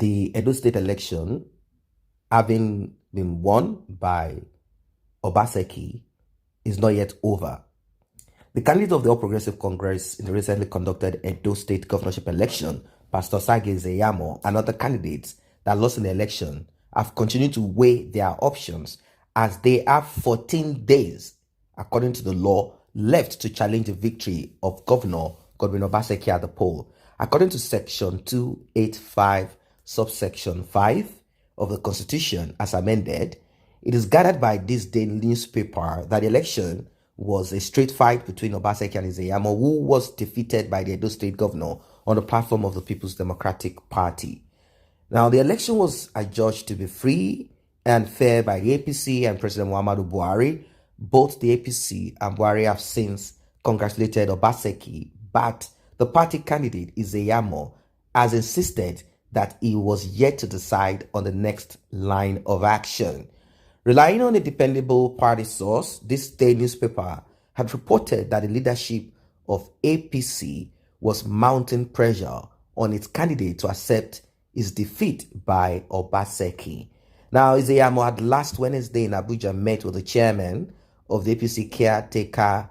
the Edo State election, having been won by Obaseki, is not yet over. The candidate of the All Progressive Congress in the recently conducted Edo State governorship election, Pastor Sage Zeyamo, and other candidates that lost in the election have continued to weigh their options as they have 14 days, according to the law, left to challenge the victory of Governor Godwin Obaseki at the poll. According to Section 285, subsection 5 of the Constitution as amended, it is gathered by this day newspaper that the election was a straight fight between Obaseki and Zeyamo, who was defeated by the Edo State governor on the platform of the People's Democratic Party. Now, the election was adjudged to be free and fair by the APC and President Muhammadu Buhari. Both the APC and Buhari have since congratulated Obaseki, but the party candidate, Zeyamo, has insisted that he was yet to decide on the next line of action. Relying on a dependable party source, this day newspaper had reported that the leadership of APC was mounting pressure on its candidate to accept his defeat by Obaseki. Now, Zeyamo had last Wednesday in Abuja met with the chairman of the APC Caretaker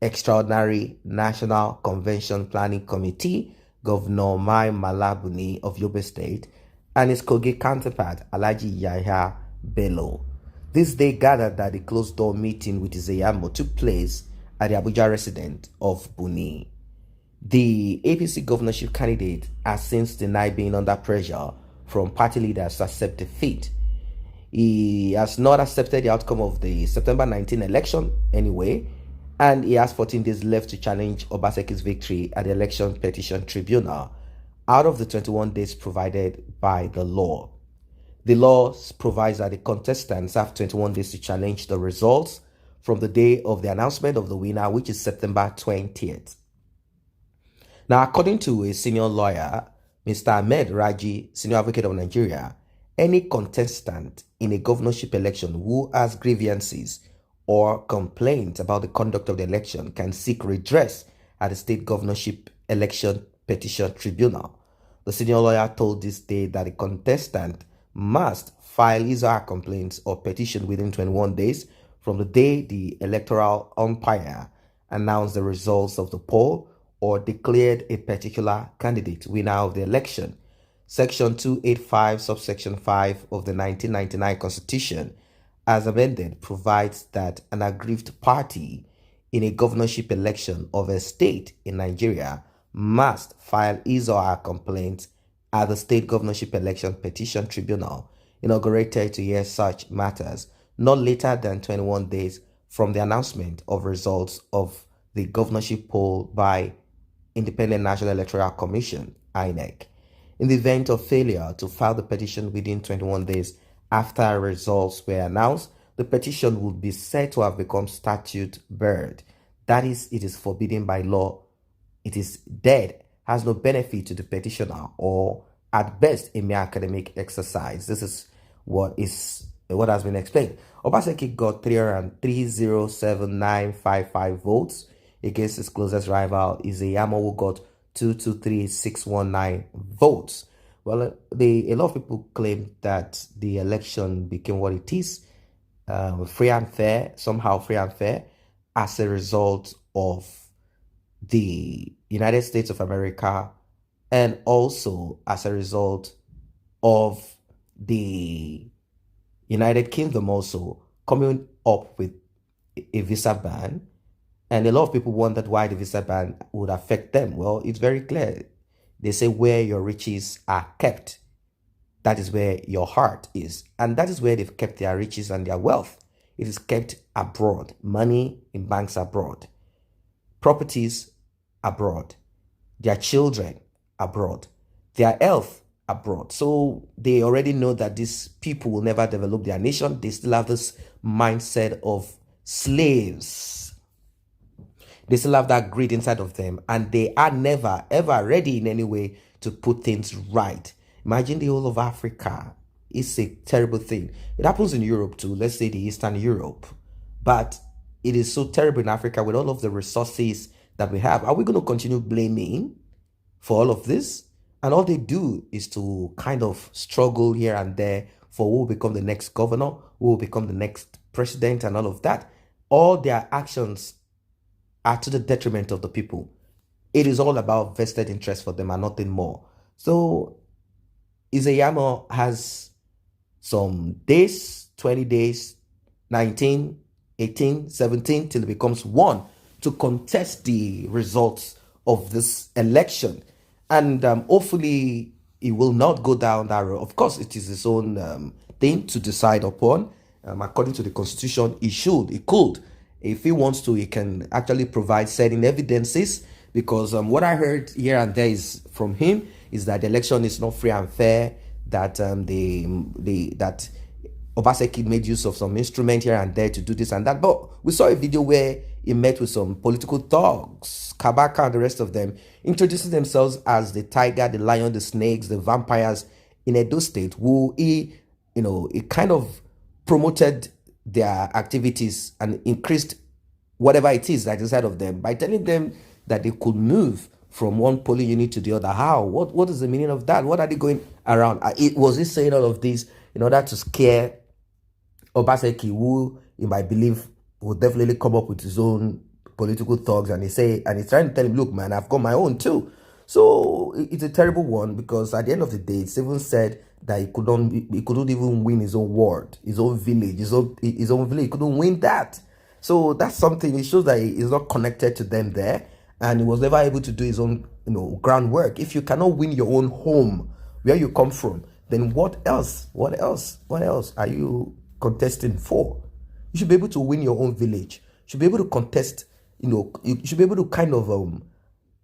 Extraordinary National Convention Planning Committee, Governor Mai Malabuni of Yobe State, and his Kogi counterpart, Alhaji Yahya Bello. This day gathered that the closed-door meeting with Zeyamo took place at the Abuja residence of Buni. The APC governorship candidate has since denied being under pressure from party leaders to accept defeat. He has not accepted the outcome of the September 19 election anyway, and he has 14 days left to challenge Obaseki's victory at the Election Petition Tribunal out of the 21 days provided by the law. The law provides that the contestants have 21 days to challenge the results from the day of the announcement of the winner, which is September 20th. Now, according to a senior lawyer, Mr. Ahmed Raji, Senior Advocate of Nigeria, any contestant in a governorship election who has grievances or complaints about the conduct of the election can seek redress at the State Governorship Election Petition Tribunal. The senior lawyer told this day that the contestant must file his or her complaints or petition within 21 days from the day the electoral umpire announced the results of the poll or declared a particular candidate winner of the election. Section 285, subsection 5 of the 1999 Constitution, as amended, provides that an aggrieved party in a governorship election of a state in Nigeria must file his or her complaint at the State Governorship Election Petition Tribunal, inaugurated to hear such matters not later than 21 days from the announcement of results of the governorship poll by Independent National Electoral Commission, INEC. In the event of failure to file the petition within 21 days after results were announced, the petition would be said to have become statute barred. That is, it is forbidden by law. It is dead, has no benefit to the petitioner, or at best a mere academic exercise. This is what has been explained. Obaseki got 307,955 votes against his closest rival, Zeyamo, who got 223,619 votes. Well, a lot of people claim that the election became what it is, free and fair, somehow free and fair, as a result of the United States of America and also as a result of the United Kingdom also coming up with a visa ban. And a lot of people wondered why the visa ban would affect them. Well, it's very clear. They say where your riches are kept, that is where your heart is. And that is where they've kept their riches and their wealth. It is kept abroad. Money in banks abroad. Properties abroad. Their children abroad. Their health abroad. So they already know that these people will never develop their nation. They still have this mindset of slaves. They still have that greed inside of them, and they are never, ever ready in any way to put things right. Imagine the whole of Africa. It's a terrible thing. It happens in Europe too, let's say the Eastern Europe. But it is so terrible in Africa with all of the resources that we have. Are we going to continue blaming for all of this? And all they do is to kind of struggle here and there for who will become the next governor, who will become the next president, and all of that. All their actions are to the detriment of the people. It is all about vested interest for them and nothing more. So Isayama has some days, 20 days, 19, 18, 17, till it becomes one to contest the results of this election. And hopefully it will not go down that road. Of course, it is his own thing to decide upon. According to the constitution, he could. If he wants to, he can actually provide certain evidences, because what I heard here and there is from him is that the election is not free and fair, that that Obaseki made use of some instrument here and there to do this and that. But we saw a video where he met with some political thugs, Kabaka and the rest of them, introducing themselves as the tiger, the lion, the snakes, the vampires in Edo State, who he kind of promoted their activities and increased whatever it is that is inside of them by telling them that they could move from one polling unit to the other. How? What is the meaning of that? What are they going around? Was he saying all of this in order to scare Obaseki, who, in my belief, will definitely come up with his own political thugs, and he's trying to tell him, look, man, I've got my own too. So it's a terrible one, because at the end of the day, Stephen said that he couldn't even win his own ward, his own village, his own village. He couldn't win that. So that's something. It shows that he's not connected to them there, and he was never able to do his own, groundwork. If you cannot win your own home, where you come from, then what else? What else are you contesting for? You should be able to win your own village. You should be able to contest. You should be able to kind of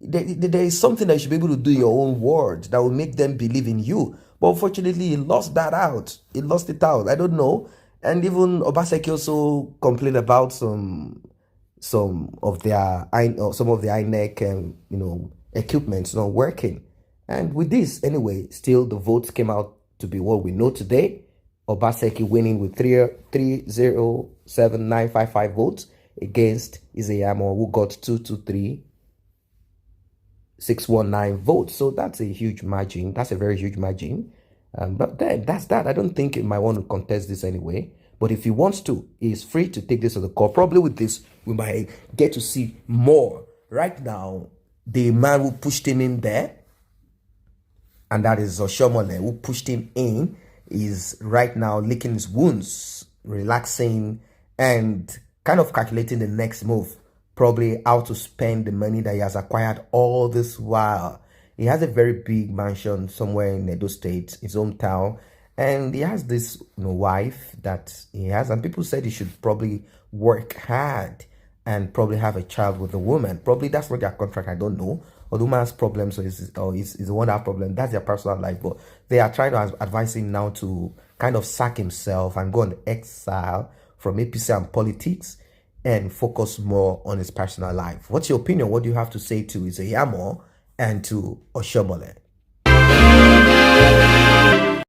there is something that you should be able to do in your own word that will make them believe in you. But unfortunately, he lost that out. He lost it out. I don't know. And even Obaseki also complained about some of their INEC equipment not working. And with this, anyway, still the votes came out to be what we know today. Obaseki winning with 307,955 votes against Isayama, who got 223,619 votes. So that's a huge margin. That's a very huge margin. But then that's that. I don't think he might want to contest this anyway. But if he wants to, he's free to take this to the court. Probably with this, we might get to see more. Right now, the man who pushed him in there, and that is Oshomole, who pushed him in, is right now licking his wounds, relaxing, and kind of calculating the next move. Probably how to spend the money that he has acquired all this while. He has a very big mansion somewhere in Edo State, his hometown, and he has this wife that he has, and people said he should probably work hard and probably have a child with the woman. Probably that's not their contract, I don't know. Or the woman has problems, or is the one that has problems. That's their personal life. But they are trying to advise him now to kind of sack himself and go on exile from APC and politics and focus more on his personal life. What's your opinion? What do you have to say to Isayama and to Oshomole?